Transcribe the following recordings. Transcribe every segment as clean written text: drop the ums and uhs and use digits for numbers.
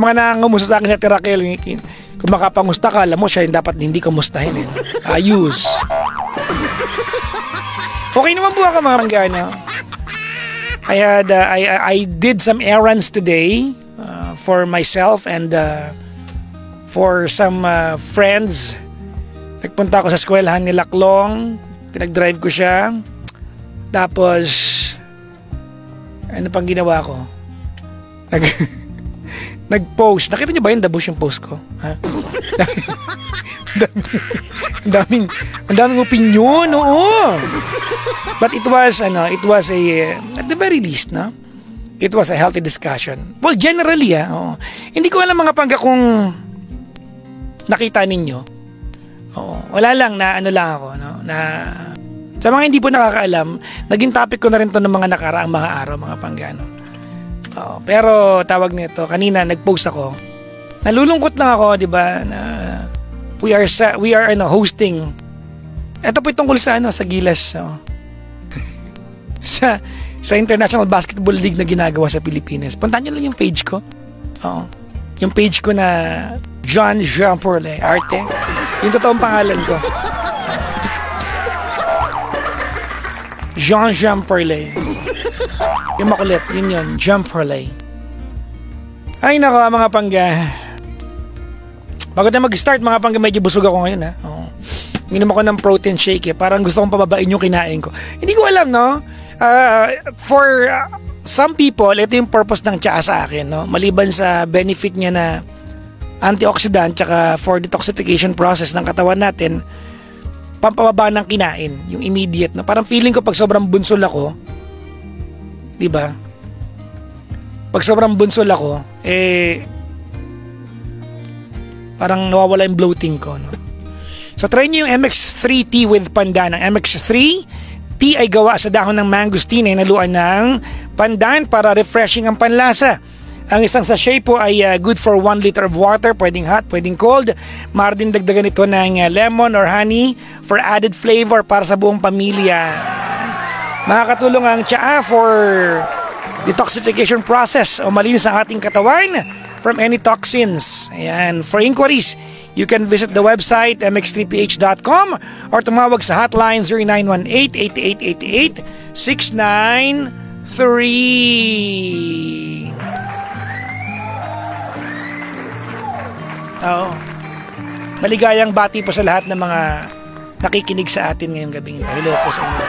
mga nangangamusta sa akin sa Tirakel, kung makapangusta ka, alam mo siya yung dapat hindi kamustahin eh. Ayos. Okay naman po ako mga panggana. I did some errands today for myself and for some friends. Nagpunta ako sa eskwelahan ni Laklong, pinag-drive ko siya. Tapos ano pang ginawa ko? Nag-post. Nakita niyo ba yung dabush yung post ko? Ha? Ang daming opinion, oo. But it was a, at the very least, no? It was a healthy discussion. Well, generally, oo. Hindi ko alam mga pangga kung nakita ninyo. Oo. Wala lang na ano lang ako, no? Na sa mga hindi po nakakaalam, naging topic ko na rin to ng mga nakaraang mga araw, mga panggano. Oo. Pero tawag nito, kanina nag-post ako. Nalulungkot lang ako, 'di ba? Na we are hosting. Ito po tungkol sa sa Gilas, sa International Basketball League na ginagawa sa Pilipinas. Puntahan niyo lang yung page ko. Oo. Yung page ko na John Jean-Paul Arte. Yung totoong pangalan ko. Jean-Paul. Yung makulit, yun, Jean-Paul. Ay nako mga pangga. Bago tayo mag-start mga pangga, medyo busog ako ngayon ha. Oo. Minom ako ng protein shake parang gusto kong pababain yung kinain ko. Hindi ko alam no. For some people, ito yung purpose ng tsaa sa akin no. Maliban sa benefit niya na antioxidant tsaka for detoxification process ng katawan natin, pampababa ng kinain, yung immediate no. Parang feeling ko pag sobrang bunsol ako, 'di ba? Pag sobrang bunsol ako, parang nawawala yung bloating ko no. So try niyo yung MX3 tea with pandan. Ang MX3 tea ay gawa sa dahon ng mangosteen ay naluan ng pandan para refreshing ang panlasa. Ang isang sachet po ay good for 1 liter of water, pwedeng hot, pwedeng cold. Maaari din dagdagan ito ng lemon or honey for added flavor para sa buong pamilya. Makakatulong ang tsaa for detoxification process o malinis ang ating katawan from any toxins. Ayan. For inquiries, you can visit the website mx3ph.com or tumawag sa hotline 0918-8888-693. Oo. Maligayang bati po sa lahat ng mga nakikinig sa atin ngayong gabing ito. Hello po sa inyo.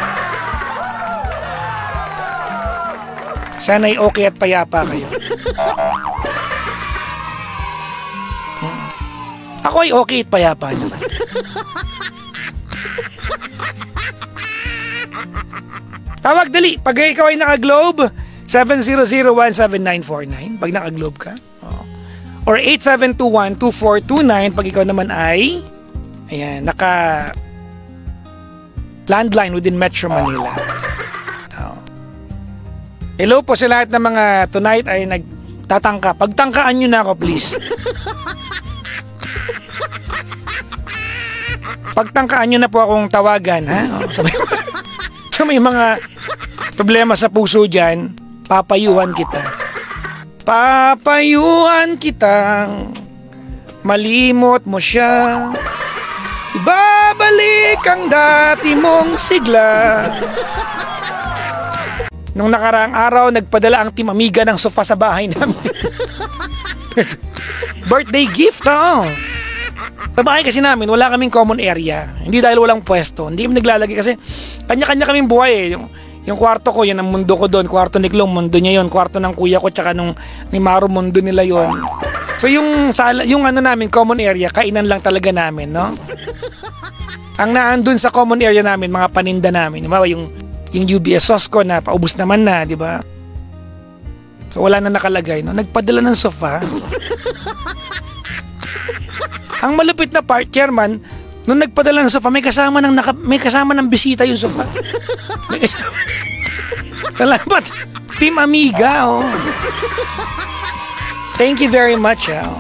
Sana'y okay at payapa kayo. Ako ay okay at payapa naman. Tawag dali. Pag ikaw ay naka-globe, 700-17949. Pag naka-globe ka. Or 8721-2429 pag ikaw naman ay naka landline within Metro Manila. Hello po sa lahat ng mga tonight ay nagtatangka. Pagtangkaan nyo na ako please. Pagtangkaan nyo na po akong tawagan ha. Sa may mga problema sa puso dyan, papayuhan kita. Papayuhan kitang malimot mo siya, ibabalik ang dati mong sigla. Nung nakaraang araw, nagpadala ang Team Amiga ng sofa sa bahay namin. Birthday gift, no? Sa bahay kasi namin, wala kaming common area. Hindi dahil walang pwesto. Hindi kami naglalagay kasi kanya-kanya kaming buhay eh. Yung kwarto ko, yan ang mundo ko doon. Kwarto ni Klong, mundo niya yon. Kwarto ng kuya ko, tsaka nung ni Maro, mundo nila yon. So yung ano namin, common area, kainan lang talaga namin, no? Ang naandun sa common area namin, mga paninda namin. Diba? Yung UBS sauce ko na paubos naman na, di ba? So wala na nakalagay, no? Nagpadala ng sofa. Ang malupit na part, chairman, nung nagpadala ng sofa, may kasama ng bisita yung sofa. Salamat, Team Amiga, oh. Thank you very much, oh.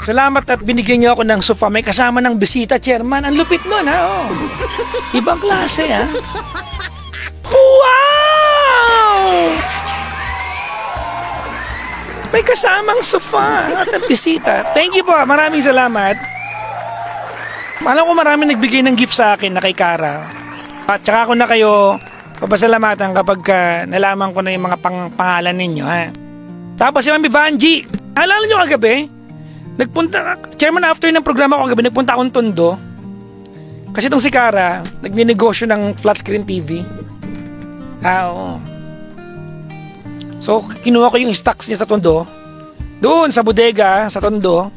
Salamat at binigyan niyo ako ng sofa. May kasama ng bisita, chairman. Ang lupit nun, ha, oh. Ibang klase, ha. Wow! May kasamang sofa at bisita. Thank you po. Maraming salamat. Alam ko maraming nagbigay ng gift sa akin na kay Cara. At saka ako na kayo papasalamatan kapag nalaman ko na yung mga pangalan ninyo. Ha? Tapos si Mami Vanji, alala nyo kagabi? Chairman, after ng programa ko kagabi, nagpunta akong Tondo. Kasi itong si Cara, nagninegosyo ng flat screen TV. Oo. So, kinuha ko yung stocks niya sa Tondo. Doon sa bodega, sa Tondo.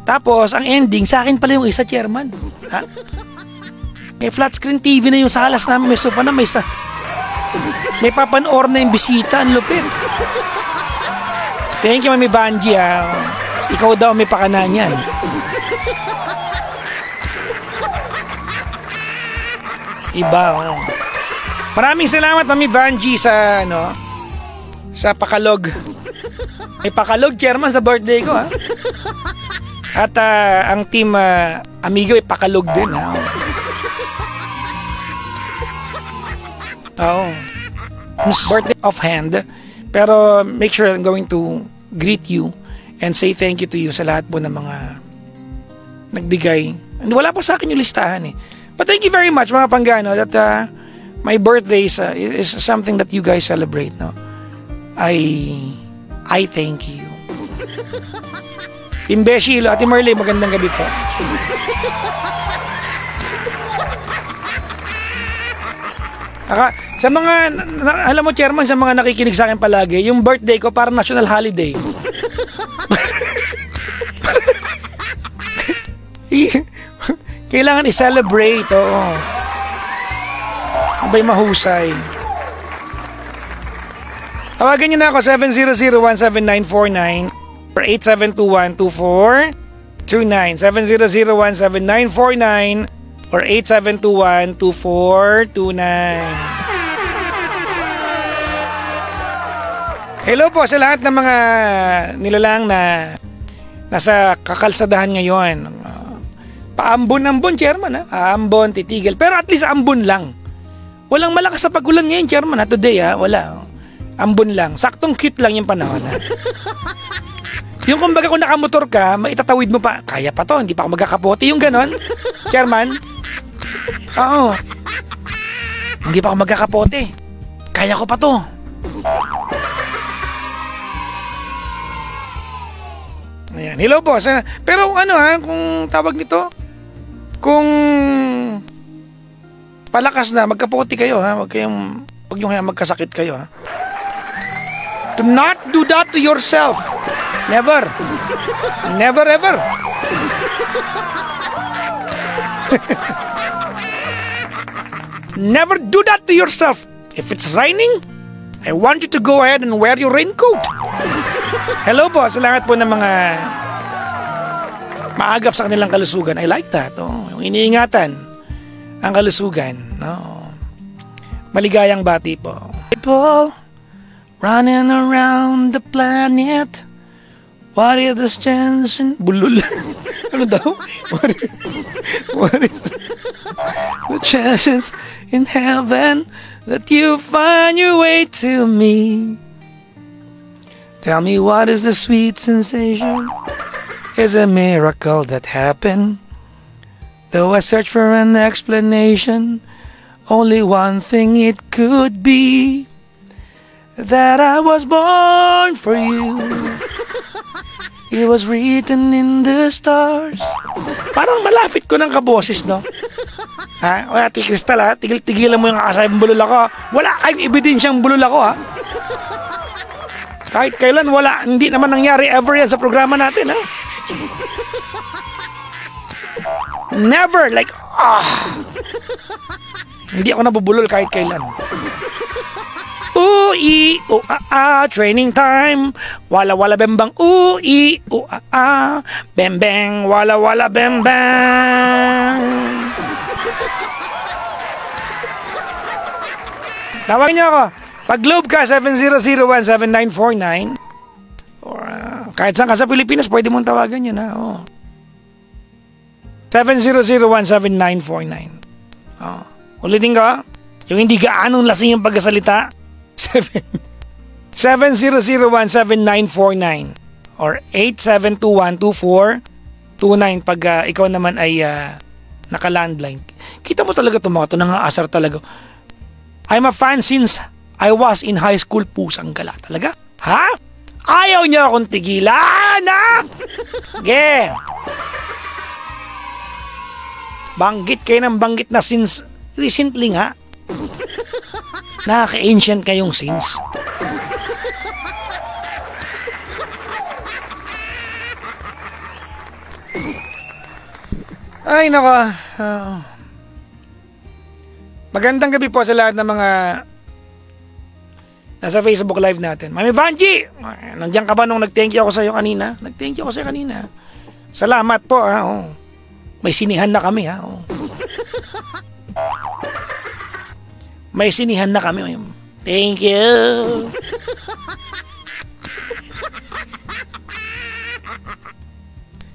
Tapos, ang ending, sa akin pala yung isa, Chairman. Ha? May flat screen TV na yung salas namin, may sofa na, may papanor na yung bisita, ang lupit. Thank you, Mami Vanji, ha. Ikaw daw may pakana niyan. Iba, oh. Maraming salamat, Mami Vanji, sa pakalog. May pakalog, Chairman, sa birthday ko, ha. At ang team Amigo ay pakalog din, ha. Oo. Birthday offhand. Pero make sure I'm going to greet you and say thank you to you sa lahat po ng mga nagbigay. And wala pa sa akin yung listahan eh. But thank you very much mga Panggano that my birthday is something that you guys celebrate. No? I thank you. Team Beshilo, Ate Marley, magandang gabi po. Sa mga, alam mo Chairman, sa mga nakikinig sa akin palagi, yung birthday ko parang national holiday. Kailangan i-celebrate, oo. Abay mahusay. Tawagan niyo na ako 700-17949 or 8721-2429 700-17949 or 8721-2429. Hello po sa lahat ng mga nilalang na nasa kakalsadahan ngayon. Paambon-ambon, Chairman, ha? Ambon, titigil. Pero at least ambon lang. Walang malakas sa pagulan ngayon, Chairman, ha? Today, ha? Wala. Ambon lang. Saktong cute lang yung panahon, ha? Yung kumbaga kung nakamotor ka, maitatawid mo pa. Kaya pa to, hindi pa ako magkakapote. Yung ganon, Chairman. Oo. Hindi pa ako magkakapote. Kaya ko pa to. Ayan. Hello po. Pero ano ha, kung tawag nito, kung palakas na, magkapote kayo ha, huwag nyo kaya magkasakit kayo ha. Do not do that to yourself. Never. Never ever. Never do that to yourself. If it's raining, I want you to go ahead and wear your raincoat. Hello po, salamat po ng mga maagap sa kanilang kalusugan. I like that. Oh, yung iniingatan ang kalusugan. No? Maligayang bati po. People running around the planet. What is the chance in... Bulol. Ano daw? What is the chances in heaven that you find your way to me? Tell me what is the sweet sensation? Is a miracle that happened. Though I search for an explanation, only one thing it could be, that I was born for you. It was written in the stars. Parang malapit ko ng kaboses, no? Ha? O Ate Crystal, ha? Tigil-tigilan mo yung akasayang bulol ako. Wala kayong ebidensyang bulol ako, ha? Kahit kailan, wala. Hindi naman nangyari ever yan sa programa natin, ha? Never, like, Hindi ako nabubulol kahit kailan. Ui, training time. Wala wala bembang. Ui, bembeng, wala wala bembang. Tawagin niyo ako. Pag Globe ka, 700-17949. Or kahit saan ka sa Pilipinas, pwede mong tawagan yun, ha? Oh. 700-17949. Oh. Ulitin ko, yung hindi gaanong lasing yung pagkasalita. 700179949 or 87212429 pag ikaw naman ay naka-landline. Kita mo talaga ito mga ito, nangaasar talaga. I'm a fan since I was in high school. Pusang gala talaga. Ha? Ayaw niya akong tigilan, ha? Okay. Banggit kayo ng banggit na since recently nga. Nakaka-ancient kayong since. Ay, nako. Magandang gabi po sa lahat ng mga nasa Facebook Live natin. Mami Vanji, nandiyan ka ba nung nag-thank you ako sa iyo kanina? Nag-thank you ako sa iyo kanina. Salamat po, ha. Oh. May sinihan na kami, ha. Oh. May sinihan na kami. Thank you.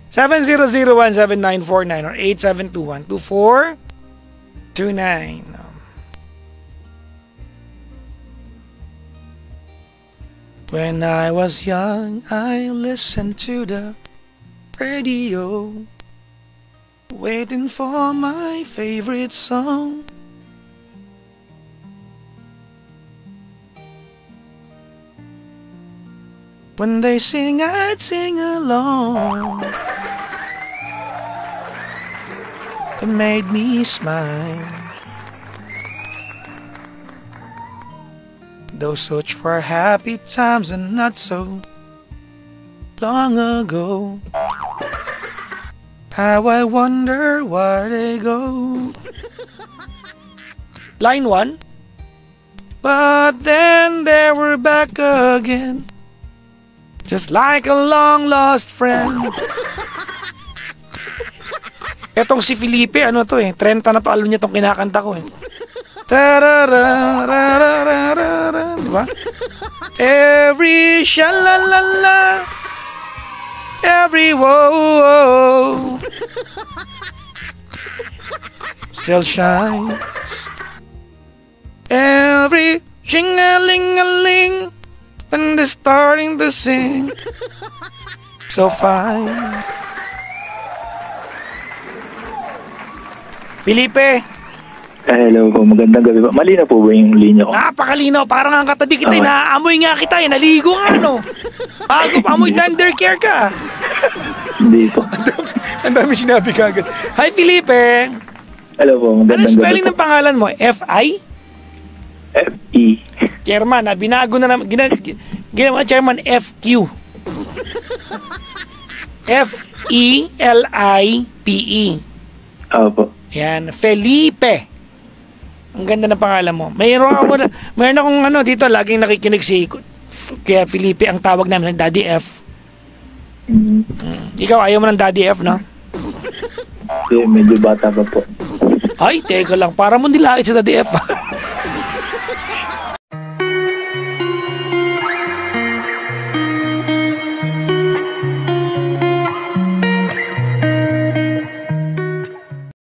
Seven 700179949 or 87212429. When I was young, I listened to the radio, waiting for my favorite song. When they sing, I'd sing along. It made me smile. Those such were happy times and not so long ago. How I wonder where they go. Line 1. But then they were back again, just like a long lost friend. Etong si Felipe, ano to 30 na to, alam niya tong kinakanta ko Diba? Every shalalala, every woe still shines. Every shing-a-ling-a-ling when they're starting to sing so fine. Felipe. Hello po, magandang gabi po. Malinaw po ba yung linya ko? Napakalinaw, parang ang katabi kita, naamoy nga kita, naligo nga, bago pa amoy undercare ka. Hindi po. Ang dami sinabi ka agad. Hi, Felipe. Hello po, magandang gabi po. Ano spelling ng pangalan mo? F-I? F-E. Chairman, binago na naman, ginawa Chairman F-Q. F-E-L-I-P-E. Opo. Yan, Felipe. Ang ganda ng pangalan mo. Mayroon akong dito, laging nakikinig si kaya Felipe, ang tawag namin sa Daddy F. Ikaw, ayaw mo ng Daddy F, no? Okay, medyo bata pa po. Ay, teka lang, para mo nilait sa Daddy F.